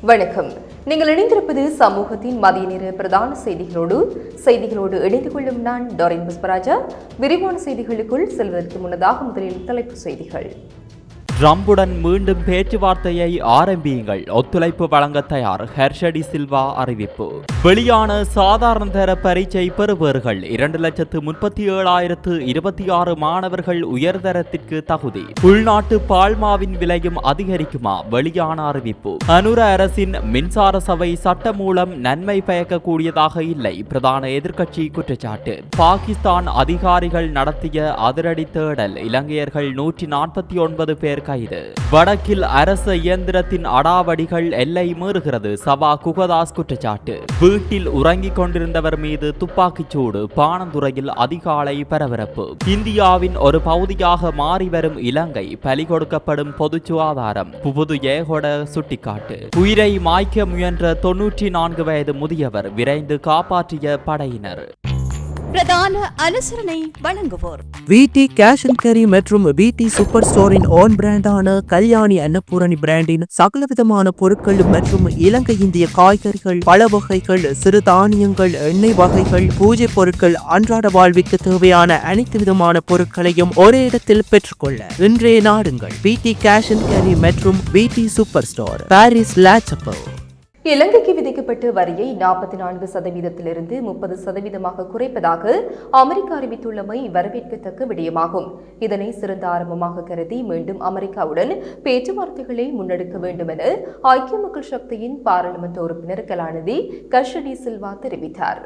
வணக்கம். நீங்கள் இணைந்திருப்பது சமூகத்தின் மதிய நேர பிரதான செய்திகளோடு இணைந்து கொள்ளும் நான் டோரின் புஷ்பராஜா. விரிவான செய்திகளுக்குள் செல்வதற்கு முன்னதாக முதலில் தலைப்புச் செய்திகள். ட்ரம்புடன் மீண்டும் பேச்சுவார்த்தையை ஆரம்பியுங்கள், ஒத்துழைப்பு வழங்க தயார், ஹெர்ஷடி சில்வா அறிவிப்பு. வெளியான சாதாரண தர பரீட்சை பெறுபவர்கள் 2,37,026 மாணவர்கள் உயர்தரத்திற்கு தகுதி. உள்நாட்டு பால்மாவின் விலையும் அதிகரிக்குமா? வெளியான அறிவிப்பு. அனுர அரசின் மின்சார சபை சட்ட மூலம் நன்மை பயக்கக்கூடியதாக இல்லை, பிரதான எதிர்க்கட்சி குற்றச்சாட்டு. பாகிஸ்தான் அதிகாரிகள் நடத்திய அதிரடி தேடல், இலங்கையர்கள் 149 பேர் கைது. வடக்கில் அரசு இயந்திரத்தின் அடாவடிகள் எல்லை மீறுகிறது, சபா குகதாஸ் குற்றச்சாட்டு. வீட்டில் உறங்கிக் கொண்டிருந்தவர் மீது துப்பாக்கிச்சூடு, பாணந்துறையில் அதிகாலை பரபரப்பு. இந்தியாவின் ஒரு பகுதியாக மாறி வரும் இலங்கை, பலி கொடுக்கப்படும் பொது சுகாதாரம். புது ஏகொட சுட்டிக்காட்டு. உயிரை மாய்க்க முயன்ற 94 வயது முதியவர் விரைந்து காப்பாற்றிய படையினர். பிரதான அனுசரணை வழங்குவோர் VT கேஷ் அண்ட் கேரி மற்றும் VT சூப்பர் ஸ்டோரின் ஓன் பிராண்டான கல்யாணி அன்னபூரணி பிராண்டின் சகலவிதமான பொருட்கள் மற்றும் இலங்கை இந்திய காய்கறிகள், பழ வகைகள், சிறு தானியங்கள், எண்ணெய் வகைகள், பூஜை பொருட்கள், அன்றாட வாழ்விற்கு தேவையான அனைத்து விதமான பொருட்களையும் ஒரே இடத்தில் பெற்றுக்கொள்ள இன்றைய நாடுங்கள். VT கேஷ் அண்ட் கேரி மற்றும் VT super store, Paris La Chapelle. இலங்கைக்கு விதிக்கப்பட்ட வரியை 44%இலிருந்து 30% குறைப்பதாக அமெரிக்கா அறிவித்துள்ளமை வரவேற்கத்தக்க விடயமாகும். இதனை சிறந்த ஆரம்பமாக கருதி மீண்டும் அமெரிக்காவுடன் பேச்சுவார்த்தைகளை முன்னெடுக்க வேண்டும் என ஐக்கிய மக்கள் சக்தியின் பாராளுமன்ற உறுப்பினர் கலாநிதி ஹெர்ஷடி சில்வா தெரிவித்தார்.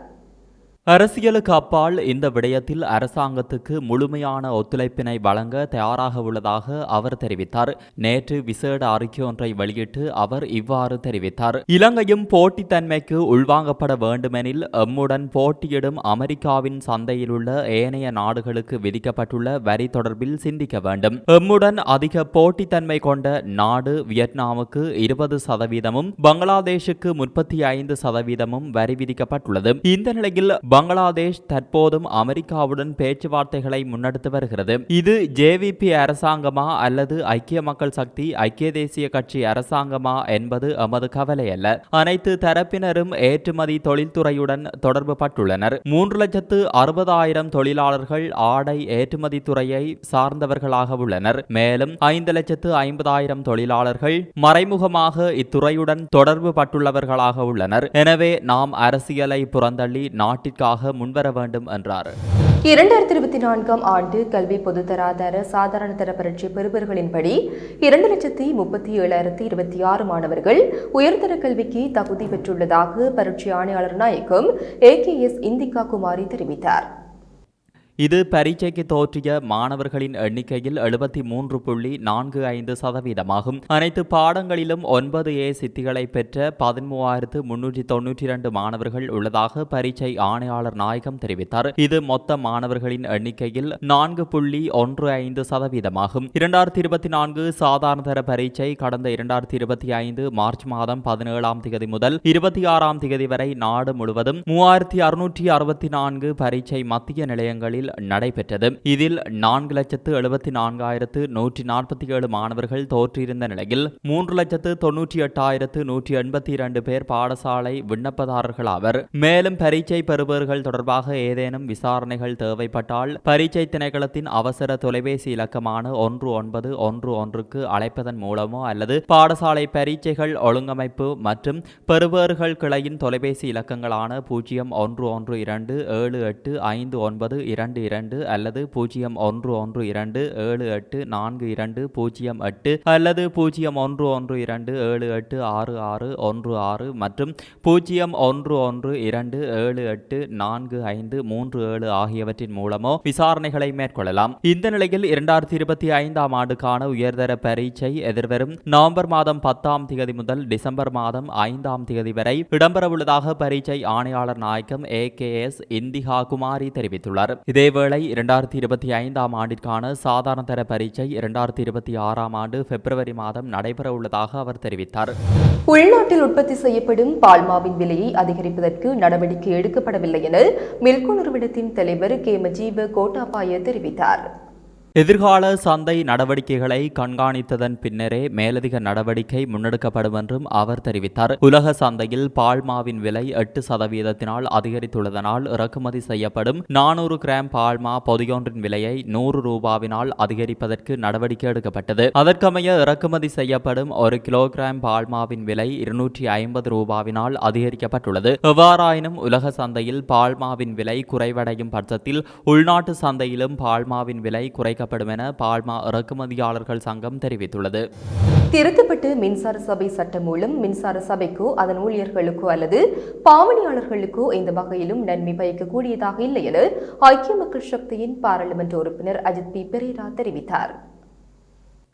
அரசியலுக்கு அப்பால் இந்த விடயத்தில் அரசாங்கத்துக்கு முழுமையான ஒத்துழைப்பினை வழங்க தயாராக உள்ளதாக அவர் தெரிவித்தார். நேற்று விசேட அறிக்கை ஒன்றை வெளியிட்டு அவர் இவ்வாறு தெரிவித்தார். இலங்கையும் போட்டித்தன்மைக்கு உள்வாங்கப்பட வேண்டுமெனில் எம்முடன் போட்டியிடும் அமெரிக்காவின் சந்தையில் உள்ள ஏனைய நாடுகளுக்கு விதிக்கப்பட்டுள்ள வரி தொடர்பில் சிந்திக்க வேண்டும். எம்முடன் அதிக போட்டித்தன்மை கொண்ட நாடு வியட்நாமுக்கு 20%, பங்களாதேஷுக்கு 35% வரி விதிக்கப்பட்டுள்ளது. இந்த நிலையில் பங்களாதேஷ் தற்போதும் அமெரிக்காவுடன் பேச்சுவார்த்தைகளை முன்னெடுத்து வருகிறது. இது ஜேவிபி அரசாங்கமா அல்லது ஐக்கிய மக்கள் சக்தி, ஐக்கிய தேசிய கட்சி அரசாங்கமா என்பது எமது கவலை அல்ல. அனைத்து தரப்பினரும் ஏற்றுமதி தொழில்துறையுடன் தொடர்பு பட்டுள்ளனர். 3,60,000 தொழிலாளர்கள் ஆடை ஏற்றுமதி துறையை சார்ந்தவர்களாக உள்ளனர். மேலும் 5,50,000 தொழிலாளர்கள் மறைமுகமாக இத்துறையுடன் தொடர்பு பட்டுள்ளவர்களாக உள்ளனர். எனவே நாம் அரசியலை புறந்தள்ளி நாட்டிற்கு முன்வர வேண்டும் என்றார். 2024 ஆண்டு கல்வி பொதுத்தராதர சாதாரண தர பரீட்சை பெறுபவர்களின்படி 2,37,026 மாணவர்கள் உயர்தர கல்விக்கு தகுதி பெற்றுள்ளதாக பரீட்சை ஆணையாளர் நாயகம் AKS இந்திகா குமாரி தெரிவித்தார். இது பரீட்சைக்கு தோற்றிய மாணவர்களின் எண்ணிக்கையில் 73.45%. அனைத்து பாடங்களிலும் 9A சித்திகளை பெற்ற 13,392 மாணவர்கள் உள்ளதாக பரீட்சை ஆணையாளர் நாயகம் தெரிவித்தார். இது மொத்த மாணவர்களின் எண்ணிக்கையில் 4.15%. 2024 சாதாரண தர பரீட்சை கடந்த 2025 மார்ச் மாதம் 17ஆம் தேதி முதல் 26ஆம் தேதி வரை நாடு முழுவதும் 3,664 பரீட்சை மத்திய நிலையங்களில் நடைபெற்றது. இதில் 4,74,147 மாணவர்கள் தோற்றிருந்த நிலையில் 3,98,182 பேர் பாடசாலை விண்ணப்பதாரர்களாவர். மேலும் பரீட்சை பெறுபவர்கள் தொடர்பாக ஏதேனும் விசாரணைகள் தேவைப்பட்டால் பரீட்சை திணைக்களத்தின் அவசர தொலைபேசி இலக்கமான 1911க்கு அழைப்பதன் மூலமோ அல்லது பாடசாலை பரீட்சைகள் ஒழுங்கமைப்பு மற்றும் பெறுபவர்கள் கிளையின் தொலைபேசி இலக்கங்களான 0112785922 அல்லது 0112784208 அல்லது 0112786616 மற்றும் 0112784537 ஆகியவற்றின் மூலமோ விசாரணைகளை மேற்கொள்ளலாம். இந்த நிலையில் 2025ஆம் ஆண்டுக்கான உயர்தர பரீட்சை எதிர்வரும் நவம்பர் மாதம் 10ஆம் தேதி முதல் டிசம்பர் மாதம் 5ஆம் தேதி வரை இடம்பெறவுள்ளதாக பரீட்சை ஆணையாளர் நாயகம் AKS இந்திகா குமாரி தெரிவித்துள்ளார். இதேவேளை 2025ஆம் ஆண்டிற்கான சாதாரண தர பரீட்சை 2026ஆம் ஆண்டு பிப்ரவரி மாதம் நடைபெற உள்ளதாக அவர் தெரிவித்தார். உள்நாட்டில் உற்பத்தி செய்யப்படும் பால்மாவின் விலையை அதிகரிப்பதற்கு நடவடிக்கை எடுக்கப்படவில்லை என மில்கோ நிறுவனத்தின் தலைவர் கே மஜீவ கோட்டாபாய தெரிவித்தார். எதிர்கால சந்தை நடவடிக்கைகளை கண்காணித்ததன் பின்னரே மேலதிக நடவடிக்கை முன்னெடுக்கப்படும் என்றும் அவர் தெரிவித்தார். உலக சந்தையில் பால்மாவின் விலை 8% அதிகரித்துள்ளதனால் இறக்குமதி செய்யப்படும் 400 கிராம் பால்மா பொதியொன்றின் விலையை 100 ரூபாவினால் அதிகரிப்பதற்கு நடவடிக்கை எடுக்கப்பட்டது. அதற்கமைய இறக்குமதி செய்யப்படும் 1 கிலோகிராம் பால்மாவின் விலை 250 ரூபாவினால் அதிகரிக்கப்பட்டுள்ளது. எவ்வாறாயினும் உலக சந்தையில் பால்மாவின் விலை குறைவடையும் பட்சத்தில் உள்நாட்டு சந்தையிலும் பால்மாவின் விலை குறைக்கப்படும் என பால்மா இறக்குமதியாளர்கள் சங்கம் தெரிவித்துள்ளது. திருத்தப்பட்டு மின்சார சபை சட்டம் மூலம் மின்சார சபைக்கோ அதன் ஊழியர்களுக்கோ அல்லது பாவனையாளர்களுக்கோ எந்த வகையிலும் நன்மை பயக்கக்கூடியதாக இல்லை என ஐக்கிய மக்கள் சக்தியின் பாராளுமன்ற உறுப்பினர் அஜித் பி பெரேரா தெரிவித்தார்.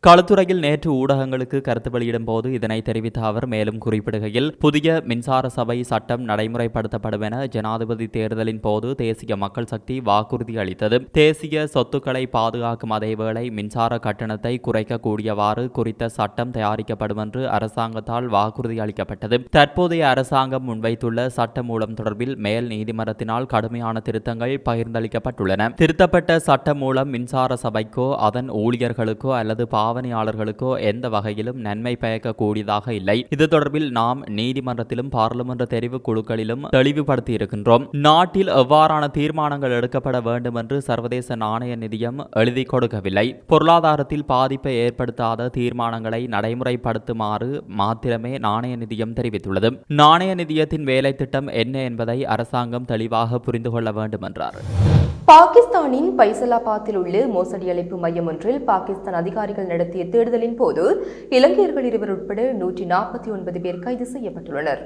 களுத்துறையில் நேற்று ஊடகங்களுக்கு கருத்து வெளியிடும் போது இதனை தெரிவித்த அவர் மேலும் குறிப்பிடுகையில், புதிய மின்சார சபை சட்டம் நடைமுறைப்படுத்தப்படும் என ஜனாதிபதி தேர்தலின் போது தேசிய மக்கள் சக்தி வாக்குறுதி அளித்தது. தேசிய சொத்துக்களை பாதுகாக்கும் அதேவேளை மின்சார கட்டணத்தை குறைக்கக்கூடியவாறு குறித்த சட்டம் தயாரிக்கப்படும் என்று அரசாங்கத்தால் வாக்குறுதி அளிக்கப்பட்டது. தற்போதைய அரசாங்கம் முன்வைத்துள்ள சட்ட மூலம் தொடர்பில் மேல் நீதிமன்றத்தினால் கடுமையான திருத்தங்கள் பகிர்ந்தளிக்கப்பட்டுள்ளன. திருத்தப்பட்ட சட்ட மூலம் மின்சார சபைக்கோ அதன் ஊழியர்களுக்கோ அல்லது பாவனையாளர்களுக்கோ எந்த வகையிலும் நன்மை பயக்கக்கூடியதாக இல்லை. இது தொடர்பில் நாம் நீதிமன்றத்திலும் பாராளுமன்ற தெரிவு குழுக்களிலும் தெளிவுபடுத்தி இருக்கின்றோம். நாட்டில் எவ்வாறான தீர்மானங்கள் எடுக்கப்பட வேண்டும் என்று சர்வதேச நாணய நிதியம் எழுதி கொடுக்கவில்லை. பொருளாதாரத்தில் பாதிப்பை ஏற்படுத்தாத தீர்மானங்களை நடைமுறைப்படுத்துமாறு மாத்திரமே நாணய நிதியம் தெரிவித்துள்ளது. நாணய நிதியத்தின் வேலை திட்டம் என்ன என்பதை அரசாங்கம் தெளிவாக புரிந்து கொள்ள வேண்டும் என்றார். பாகிஸ்தானின் பைசலாபாத்தில் உள்ள மோசடி அழைப்பு மையம் ஒன்றில் பாகிஸ்தான் அதிகாரிகள் நடத்திய தேடுதலின் போது இலங்கையர்கள் 2 உட்பட 149 பேர் கைது செய்யப்பட்டுள்ளனர்.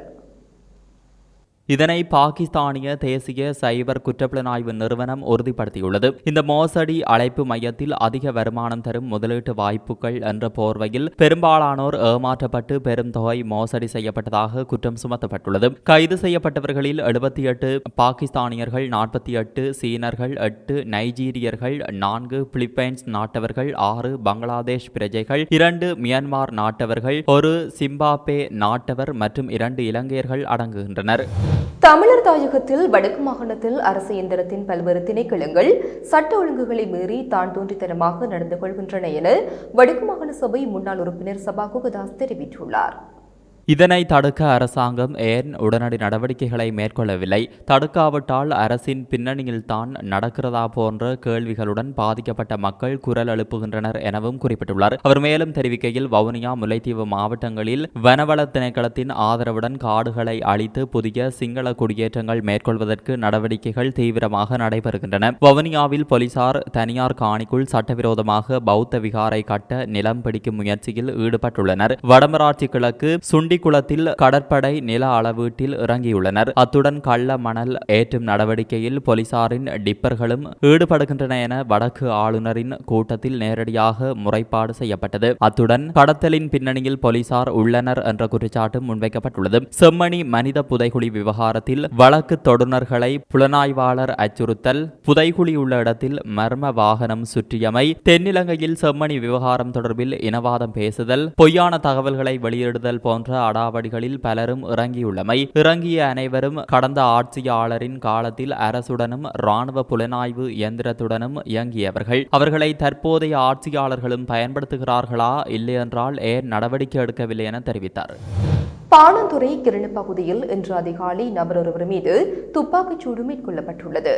இதனை பாகிஸ்தானிய தேசிய சைபர் குற்றப்புலனாய்வு நிறுவனம் உறுதிப்படுத்தியுள்ளது. இந்த மோசடி அழைப்பு மையத்தில் அதிக வருமானம் தரும் முதலீட்டு வாய்ப்புகள் என்ற போர்வையில் பெரும்பாலானோர் ஏமாற்றப்பட்டு பெரும் தொகை மோசடி செய்யப்பட்டதாக குற்றம் சுமத்தப்பட்டுள்ளது. கைது செய்யப்பட்டவர்களில் 78 பாகிஸ்தானியர்கள், 48 சீனர்கள், 8 நைஜீரியர்கள், 4 பிலிப்பைன்ஸ் நாட்டவர்கள், 6 பங்களாதேஷ் பிரஜைகள், 2 மியான்மர் நாட்டவர்கள், 1 சிம்பாப்வே நாட்டவர் மற்றும் 2 இலங்கையர்கள் அடங்குகின்றனர். தமிழர் தாயகத்தில் வடக்கு மாகாணத்தில் அரசு இயந்திரத்தின் பல்வேறு திணைக்களங்கள் சட்ட ஒழுங்குகளை மீறி தான் தோன்றித்தனமாக நடந்து கொள்கின்றன என வடக்கு மாகாண சபை முன்னாள் உறுப்பினர் சபா குகதாஸ் தெரிவித்துள்ளார். இதனை தடுக்க அரசாங்கம் ஏன் உடனடி நடவடிக்கைகளை மேற்கொள்ளவில்லை? தடுக்காவிட்டால் அரசின் பின்னணியில்தான் நடக்கிறதா போன்ற கேள்விகளுடன் பாதிக்கப்பட்ட மக்கள் குரல் எழுப்புகின்றனர் எனவும் குறிப்பிட்டுள்ளார். அவர் மேலும் தெரிவிக்கையில், வவுனியா, முல்லைத்தீவு மாவட்டங்களில் வனவள திணைக்களத்தின் ஆதரவுடன் காடுகளை அழித்து புதிய சிங்கள குடியேற்றங்கள் மேற்கொள்வதற்கு நடவடிக்கைகள் தீவிரமாக நடைபெறுகின்றன. வவுனியாவில் போலீசார் தனியார் காணிக்குள் சட்டவிரோதமாக பௌத்த விகாரை கட்ட நிலம் பிடிக்கும் முயற்சியில் ஈடுபட்டுள்ளனர். வடமராட்சி கிழக்கு சுண்டி குளத்தில் கடற்படை நில அளவீட்டில் இறங்கியுள்ளனர். அத்துடன் கள்ள மணல் ஏற்றும் நடவடிக்கையில் போலீசாரின் டிப்பர்களும் ஈடுபடுகின்றன என வடக்கு ஆளுநரின் கூட்டத்தில் நேரடியாக முறைப்பாடு செய்யப்பட்டது. அத்துடன் கடத்தலின் பின்னணியில் போலீசார் உள்ளனர் என்ற குற்றச்சாட்டும் முன்வைக்கப்பட்டுள்ளது. செம்மணி மனித புதைகுழி விவகாரத்தில் வழக்கு தொடுநர்களை புலனாய்வாளர் அச்சுறுத்தல், புதைகுழி உள்ள இடத்தில் மர்ம வாகனம் சுற்றியமை, தென்னிலங்கையில் செம்மணி விவகாரம் தொடர்பில் இனவாதம் பேசுதல், பொய்யான தகவல்களை வெளியிடுதல் போன்ற அடாவடிகளில் பலரும் இறங்கிய அனைவரும் கடந்த ஆட்சியாளரின் காலத்தில் அரசுடனும் இராணுவ புலனாய்வு இயந்திரத்துடனும் இயங்கியவர்கள். அவர்களை தற்போதைய ஆட்சியாளர்களும் பயன்படுத்துகிறார்களா, இல்லையென்றால் ஏன் நடவடிக்கை எடுக்கவில்லை என தெரிவித்தார். பாணந்துறை கிரண பகுதியில் இன்று அதிகாலை நபர் ஒருவர் மீது துப்பாக்கிச்சூடு மேற்கொள்ளப்பட்டுள்ளது.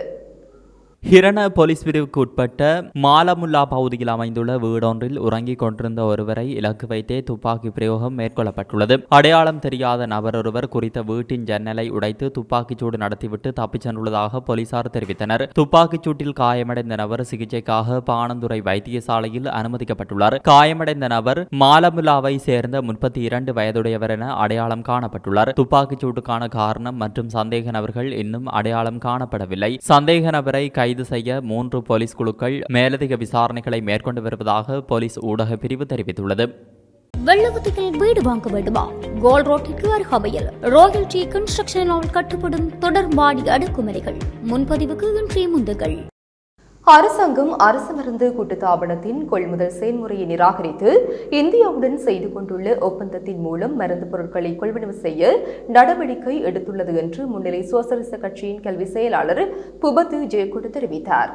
ஹிரண போலீஸ் பிரிவுக்கு உட்பட்ட மாலமுல்லா பகுதியில் அமைந்துள்ள வீடொன்றில் உறங்கிக் கொண்டிருந்த ஒருவரை இலக்கு வைத்தே துப்பாக்கி பிரயோகம் மேற்கொள்ளப்பட்டுள்ளது. அடையாளம் தெரியாத நபர் ஒருவர் குறித்த வீட்டின் ஜன்னலை உடைத்து துப்பாக்கிச்சூடு நடத்திவிட்டு தப்பிச் சென்றுள்ளதாக போலீசார் தெரிவித்தனர். துப்பாக்கிச்சூட்டில் காயமடைந்த நபர் சிகிச்சைக்காக பாணந்துறை வைத்தியசாலையில் அனுமதிக்கப்பட்டுள்ளார். காயமடைந்த நபர் மாலமுல்லாவை சேர்ந்த 32 வயதுடையவர் என அடையாளம் காணப்பட்டுள்ளார். துப்பாக்கிச்சூட்டுக்கான காரணம் மற்றும் சந்தேக நபர்கள் இன்னும் அடையாளம் காணப்படவில்லை. சந்தேக நபரை கைது செய்ய 3 போலீஸ் குழுக்கள் மேலதிக விசாரணைகளை மேற்கொண்டு வருவதாக போலீஸ் ஊடக பிரிவு தெரிவித்துள்ளது. வெள்ளவத்தியில் வீடு வாங்க வேண்டுமா? கோல் ரோட்டிற்கு அருகாமையில் ராயல் டி கன்ஸ்ட்ரக்ஷனால் கட்டப்படும் தொடர் மாடி அடுக்குமுறைகள். முன்பதிவுக்கு இன்றைய முந்துகள். அரசாங்கம் அரசு மருந்து கூட்டுத்தாபனத்தின் கொள்முதல் செயல்முறையை நிராகரித்து இந்தியாவுடன் செய்து கொண்டுள்ள ஒப்பந்தத்தின் மூலம் மருந்து பொருட்களை கொள்வனவு செய்ய நடவடிக்கை எடுத்துள்ளது என்று முன்னிலை சோசலிச கட்சியின் கல்வி செயலாளர் புபத்து ஜெயக்குடு தெரிவித்தார்.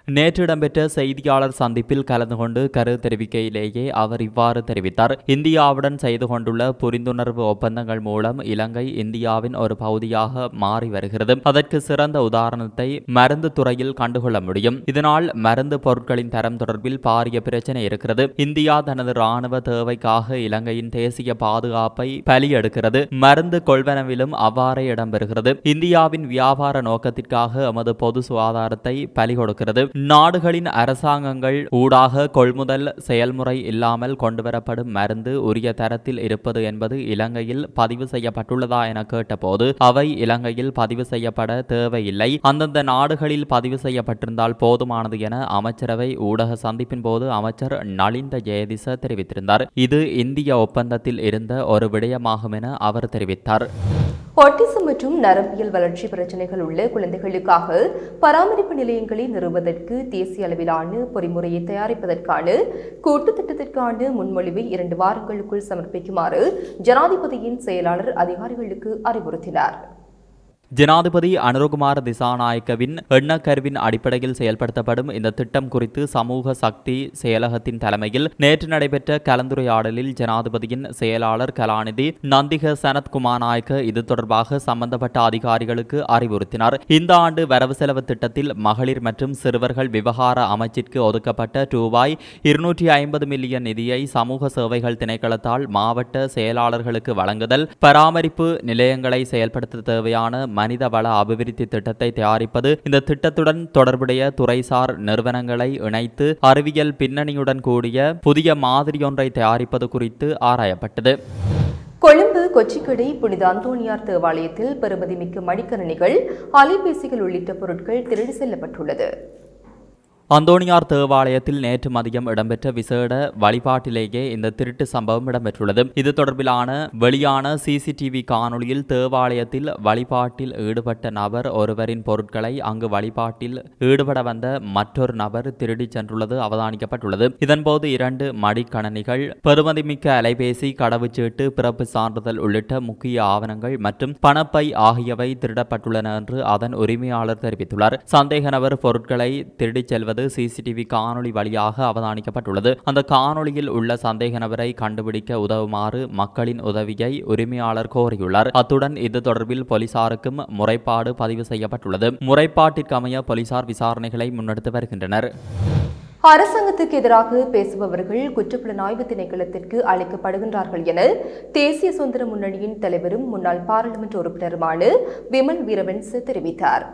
நேற்று இடம்பெற்ற செய்தியாளர் சந்திப்பில் கலந்து கொண்டு கருத்து தெரிவிக்கையிலேயே அவர் இவ்வாறு தெரிவித்தார். இந்தியாவுடன் செய்து கொண்டுள்ள புரிந்துணர்வு ஒப்பந்தங்கள் மூலம் இலங்கை இந்தியாவின் ஒரு பகுதியாக மாறி வருகிறது. அதற்கு சிறந்த உதாரணத்தை மருந்து துறையில் கண்டுகொள்ள முடியும். இதனால் மருந்து பொருட்களின் தரம் தொடர்பில் பாரிய பிரச்சனை இருக்கிறது. இந்தியா தனது ராணுவ தேவைக்காக இலங்கையின் தேசிய பாதுகாப்பை பலியெடுக்கிறது. மருந்து கொள்வனவிலும் அவ்வாறே இடம்பெறுகிறது. இந்தியாவின் வியாபார நோக்கத்திற்காக எமது பொது சுகாதாரத்தை பலி கொடுக்கிறது. நாடுகளின் அரசாங்கங்கள் ஊடாக கொள்முதல் செயல்முறை இல்லாமல் கொண்டுவரப்படும் மருந்து உரிய தரத்தில் இருப்பது என்பது இலங்கையில் பதிவு செய்யப்பட்டுள்ளதா என கேட்டபோது அவை இலங்கையில் பதிவு செய்யப்பட தேவையில்லை, அந்தந்த நாடுகளில் பதிவு செய்யப்பட்டிருந்தால் போதுமானது என அமைச்சரவை ஊடக சந்திப்பின் போது அமைச்சர் நலிந்த ஜெயதிச தெரிவித்திருந்தார். இது இந்திய ஒப்பந்தத்தில் இருந்த ஒரு விடயமாகும் என அவர் தெரிவித்தார். ஆட்டிசம் மற்றும் நரம்பியல் வளர்ச்சி பிரச்சினைகள் உள்ள குழந்தைகளுக்காக பராமரிப்பு நிலையங்களை நிறுவுவதற்கு தேசிய அளவிலான பொறிமுறையை தயாரிப்பதற்கான கூட்டு திட்டத்திற்கான முன்மொழிவை 2 வாரங்களுக்குள் சமர்ப்பிக்குமாறு ஜனாதிபதியின் செயலாளர் அதிகாரிகளுக்கு அறிவுறுத்தினார். ஜனாதிபதி அனுரகுமார திசாநாயக்கவின் எண்ணக்கருவின் அடிப்படையில் செயல்படுத்தப்படும் இந்த திட்டம் குறித்து சமூக சக்தி செயலகத்தின் தலைமையில் நேற்று நடைபெற்ற கலந்துரையாடலில் ஜனாதிபதியின் செயலாளர் கலாநிதி நந்திக சனத்குமார் நாயக்க இது தொடர்பாக சம்பந்தப்பட்ட அதிகாரிகளுக்கு அறிவுறுத்தினார். இந்த ஆண்டு வரவு செலவு திட்டத்தில் மகளிர் மற்றும் சிறுவர்கள் விவகார அமைச்சிற்கு ஒதுக்கப்பட்ட ரூபாய் 250 மில்லியன் நிதியை சமூக சேவைகள் திணைக்களத்தால் மாவட்ட செயலாளர்களுக்கு வழங்குதல், பராமரிப்பு நிலையங்களை செயல்படுத்த தேவையான மனித வள அபிவிருத்தி திட்டத்தை தயாரிப்பது, இந்த திட்டத்துடன் தொடர்புடைய துறைசார் நிறுவனங்களை இணைத்து அறிவியல் பின்னணியுடன் கூடிய புதிய மாதிரியொன்றை தயாரிப்பது குறித்து ஆராயப்பட்டது. கொழும்பு கொச்சிக்கடை புனித அந்தோணியார் தேவாலயத்தில் பெறுமதிமிக்க மடிக்கணினிகள், அலைபேசிகள் உள்ளிட்ட பொருட்கள் திருடி செல்லப்பட்டுள்ளது. அந்தோணியார் தேவாலயத்தில் நேற்று மதியம் இடம்பெற்ற விசேட வழிபாட்டிலேயே இந்த திருட்டு சம்பவம் இடம்பெற்றுள்ளது. இது தொடர்பிலான வெளியான சிசிடிவி காணொளியில் தேவாலயத்தில் வழிபாட்டில் ஈடுபட்ட நபர் ஒருவரின் பொருட்களை அங்கு வழிபாட்டில் ஈடுபட வந்த மற்றொரு நபர் திருடிச் சென்றுள்ளது அவதானிக்கப்பட்டுள்ளது. இதன்போது 2 மடிக்கணினிகள், பெறுமதிமிக்க அலைபேசி, கடவுச்சீட்டு, பிறப்பு சான்றிதழ் உள்ளிட்ட முக்கிய ஆவணங்கள் மற்றும் பணப்பை ஆகியவை திருடப்பட்டுள்ளன என்று அதன் உரிமையாளர் தெரிவித்துள்ளார். சந்தேக நபர் பொருட்களை திருடிச் செல்வது சிசிடிவி காணொளி வழியாக அவதானிக்கப்பட்டுள்ளது. அந்த காணொளியில் உள்ள சந்தேக நபரை கண்டுபிடிக்க உதவுமாறு மக்களின் உதவியை உரிமையாளர் கோரியுள்ளார். அத்துடன் இது தொடர்பில் போலீசாருக்கும் முறைப்பாடு பதிவு செய்யப்பட்டுள்ளது. முறைப்பாட்டிற்கு அமைய போலீசார் விசாரணைகளை முன்னெடுத்து வருகின்றனர். அரசாங்கத்துக்கு எதிராக பேசுபவர்கள் குற்றப்புலனாய்வு திணைக்களத்திற்கு அழைக்கப்படுகின்றார்கள் என தேசிய சுதந்திர முன்னணியின் தலைவரும் முன்னாள் பாராளுமன்ற உறுப்பினருமான விமல் வீரவன்ச தெரிவித்தார்.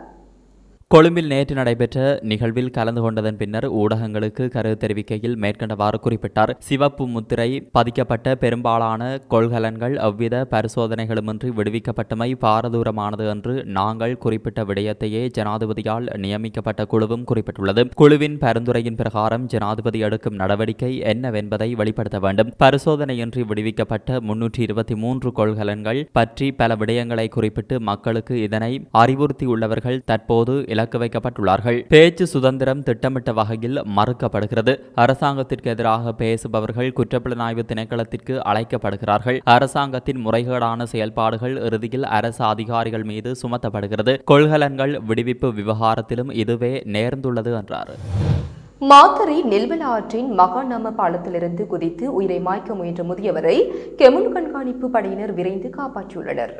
கொழும்பில் நேற்று நடைபெற்ற நிகழ்வில் கலந்து கொண்டதன் பின்னர் ஊடகங்களுக்கு கருத்து தெரிவிக்கையில் மேற்கண்டவாறு குறிப்பிட்டார். சிவப்பு முத்திரை பதிக்கப்பட்ட பெரும்பாலான கொள்கலன்கள் எவ்வித பரிசோதனைகளுமின்றி விடுவிக்கப்பட்டமை பாரதூரமானது என்று நாங்கள் குறிப்பிட்ட விடயத்தையே ஜனாதிபதியால் நியமிக்கப்பட்ட குழுவும் குறிப்பிட்டுள்ளது. குழுவின் பரிந்துரையின் பிரகாரம் ஜனாதிபதி எடுக்கும் நடவடிக்கை என்னவென்பதை வெளிப்படுத்த வேண்டும். பரிசோதனையின்றி விடுவிக்கப்பட்ட 323 கொள்கலன்கள் பற்றி பல விடயங்களை குறிப்பிட்டு மக்களுக்கு இதனை அறிவுறுத்தியுள்ளவர்கள் தற்போது இலக்கு வைக்கப்பட்டுள்ளார்கள். பேச்சு சுதந்திரம் திட்டமிட்ட வகையில் மறுக்கப்படுகிறது. அரசாங்கத்திற்கு எதிராக பேசுபவர்கள் குற்றப்புலனாய்வு திணைக்களத்திற்கு அழைக்கப்படுகிறார்கள். அரசாங்கத்தின் முறைகேடான செயல்பாடுகள் இறுதியில் அரசு அதிகாரிகள் மீது சுமத்தப்படுகிறது. கொள்கலன்கள் விடுவிப்பு விவகாரத்திலும் இதுவே நேர்ந்துள்ளது என்றார். மாத்தறை நெல்வல ஆற்றின் மகாநாம பாலத்திலிருந்து குதித்து உயிரை மாய்க்க முயன்ற முதியவரை கெமுன் கண்காணிப்பு படையினர் விரைந்து காப்பாற்றியுள்ளனர்.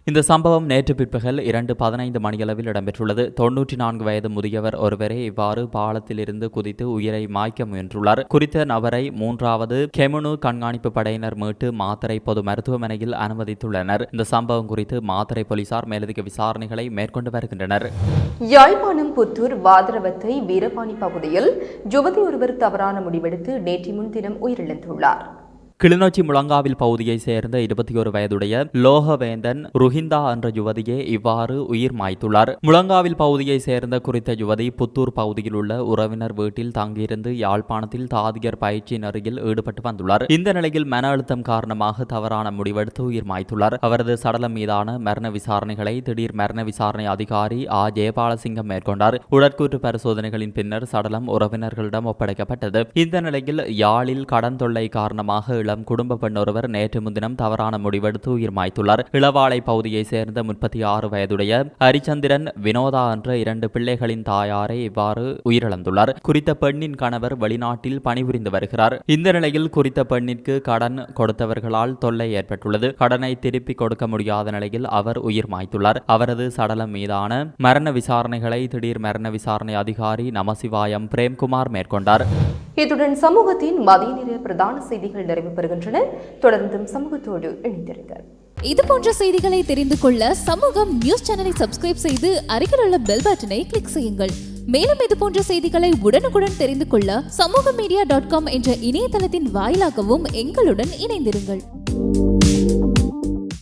இந்த சம்பவம் நேற்று பிற்பகல் 2:15 மணியளவில் இடம்பெற்றுள்ளது. 94 வயது முதியவர் ஒருவரே இவ்வாறு பாலத்திலிருந்து குதித்து உயிரை மாய்க்க முயன்றுள்ளார். குறித்த நபரை 3வது கெமுனு கண்காணிப்பு படையினர் மீட்டு மாத்தறை பொது மருத்துவமனையில் அனுமதித்துள்ளனர். இந்த சம்பவம் குறித்து மாத்தறை போலீசார் மேலதிக விசாரணைகளை மேற்கொண்டு வருகின்றனர். யாழ்ப்பாணம் புத்தூர் வாதரவத்தை வீரபாணி பகுதியில் யுவதி ஒருவர் தவறான முடிவெடுத்து நேற்று முன்தினம் உயிரிழந்துள்ளார். கிளிநொச்சி முழங்காவில் பகுதியைச் சேர்ந்த 21 வயதுடைய லோகவேந்தன் ருஹிந்தா என்ற யுவதியே இவ்வாறு உயிர் மாய்த்துள்ளார். முழங்காவில் பகுதியைச் சேர்ந்த குறித்த யுவதி புத்தூர் பகுதியில் உள்ள உறவினர் வீட்டில் தங்கியிருந்து யாழ்ப்பாணத்தில் தாதியர் பயிற்சியின் அருகில் ஈடுபட்டு வந்துள்ளார். இந்த நிலையில் மன அழுத்தம் காரணமாக தவறான முடிவெடுத்து உயிர் மாய்த்துள்ளார். அவரது சடலம் மீதான மரண விசாரணைகளை திடீர் மரண விசாரணை அதிகாரி ஆ ஜெயபாலசிங்கம் மேற்கொண்டார். உடற்கூற்று பரிசோதனைகளின் பின்னர் சடலம் உறவினர்களிடம் ஒப்படைக்கப்பட்டது. இந்த நிலையில் யாழில் கடன் தொல்லை காரணமாக இளம் குடும்ப பெண் ஒருவர் நேற்று முன்தினம் தவறான முடிவெடுத்து உயிர் மாய்த்துள்ளார். இளவாலை பகுதியைச் சேர்ந்த 36 வயதுடைய ஹரிச்சந்திரன் வினோதா என்ற 2 பிள்ளைகளின் தாயாரை இவ்வாறு உயிரிழந்துள்ளார். குறித்த பெண்ணின் கணவர் வெளிநாட்டில் பணிபுரிந்து வருகிறார். இந்த நிலையில் குறித்த பெண்ணிற்கு கடன் கொடுத்தவர்களால் தொல்லை ஏற்பட்டுள்ளது. கடனை திருப்பி கொடுக்க முடியாத நிலையில் அவர் உயிர் மாய்த்துள்ளார். அவரது சடலம் மீதான மரண விசாரணைகளை திடீர் மரண விசாரணை அதிகாரி நமசிவாயம் பிரேம்குமார் மேற்கொண்டார். இத்துடன் சமூகத்தின் மதிய நேர பிரதான செய்திகள் நிறைவு பெறுகின்றன. தொடர்ந்தும் சமூகத்தோடு இணைந்திருங்கள். இது போன்ற செய்திகளை தெரிந்து கொள்ள சமூகம் நியூஸ் சேனலை சப்ஸ்கிரைப் செய்து அருகில் உள்ள பெல் பட்டனை கிளிக் செய்யுங்கள். மேலும் இது போன்ற செய்திகளை உடனுக்குடன் தெரிந்து கொள்ள சமூகமீடியா.com என்ற இணையதளத்தின் வாயிலாகவும் எங்களுடன் இணைந்திருங்கள்.